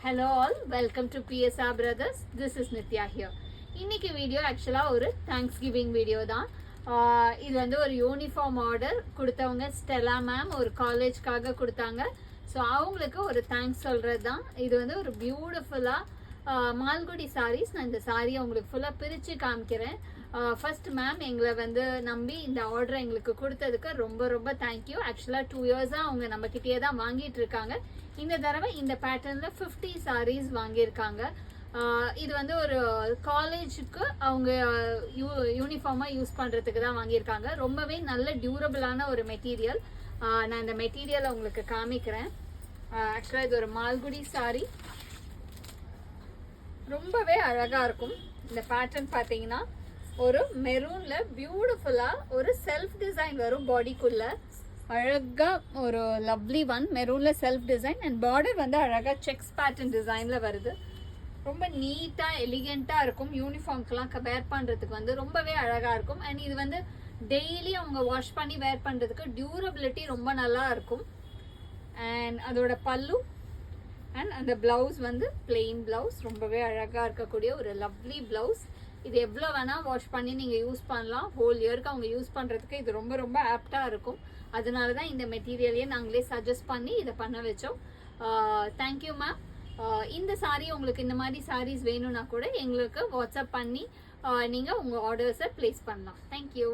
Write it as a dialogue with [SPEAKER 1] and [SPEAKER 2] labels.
[SPEAKER 1] Hello all, welcome to PSR Brothers. This is Nitya here. இன்னைக்கு video ஆக்சுவலாக ஒரு Thanksgiving video தான். இது வந்து ஒரு யூனிஃபார்ம் ஆர்டர் கொடுத்தவங்க ஸ்டெலா மேம் ஒரு காலேஜ்க்காக கொடுத்தாங்க. ஸோ அவங்களுக்கு ஒரு தேங்க்ஸ் சொல்கிறது தான். இது வந்து ஒரு பியூட்டிஃபுல்லாக மால்குடி சாரீஸ். நான் இந்த சாரியை உங்களுக்கு ஃபுல்லாக பிரித்து காமிக்கிறேன். ஃபர்ஸ்ட் மேம் எங்களை வந்து நம்பி இந்த ஆர்டரை எங்களுக்கு கொடுத்ததுக்கு ரொம்ப ரொம்ப தேங்க்யூ. ஆக்சுவலாக 2 இயர்ஸாக அவங்க நம்மக்கிட்டே தான் வாங்கிட்டு இருக்காங்க. இந்த தடவை இந்த பேட்டர்னில் 50 சாரீஸ் வாங்கியிருக்காங்க. இது வந்து ஒரு காலேஜுக்கு அவங்க யூனிஃபார்மாக யூஸ் பண்ணுறதுக்கு தான் வாங்கியிருக்காங்க. ரொம்பவே நல்ல டியூரபிளான ஒரு மெட்டீரியல். நான் இந்த மெட்டீரியலை உங்களுக்கு காமிக்கிறேன். ஆக்சுவலாக இது ஒரு மால்குடி சாரி. ரொம்பவே அழகாக இருக்கும். இந்த பேட்டர்ன் பார்த்தீங்கன்னா ஒரு மெரூனில் பியூட்டிஃபுல்லாக ஒரு செல்ஃப் டிசைன் வரும். பாடிக்குள்ளே அழகாக ஒரு லவ்லி ஒன் மெரூனில் செல்ஃப் டிசைன் அண்ட் பார்டர் வந்து அழகாக செக்ஸ் பேட்டர்ன் டிசைனில் வருது. ரொம்ப நீட்டாக எலிகெண்ட்டாக இருக்கும். யூனிஃபார்ம்க்கெலாம் வேர் பண்ணுறதுக்கு வந்து ரொம்பவே அழகாக இருக்கும். அண்ட் இது வந்து டெய்லி அவங்க வாஷ் பண்ணி வேர் பண்ணுறதுக்கு டியூரபிலிட்டி ரொம்ப நல்லா இருக்கும். அண்ட் அதோட பல்லு அண்ட் அந்த ப்ளவுஸ் வந்து பிளெயின் ப்ளவுஸ். ரொம்பவே அழகாக இருக்கக்கூடிய ஒரு லவ்லி ப்ளவுஸ். இது எவ்வளோ வேணால் வாஷ் பண்ணி நீங்கள் யூஸ் பண்ணலாம். ஹோல் இயருக்கு அவங்க யூஸ் பண்ணுறதுக்கு இது ரொம்ப ரொம்ப ஆப்டாக இருக்கும். அதனால தான் இந்த மெட்டீரியலையே நாங்களே சஜஸ்ட் பண்ணி இதை பண்ண வச்சோம். Thank you ma'am. இந்த சாரீ உங்களுக்கு இந்த மாதிரி சாரீஸ் வேணும்னா கூட எங்களுக்கு வாட்ஸ்அப் பண்ணி நீங்கள் உங்கள் ஆர்டர்ஸை ப்ளேஸ் பண்ணலாம். தேங்க்யூ.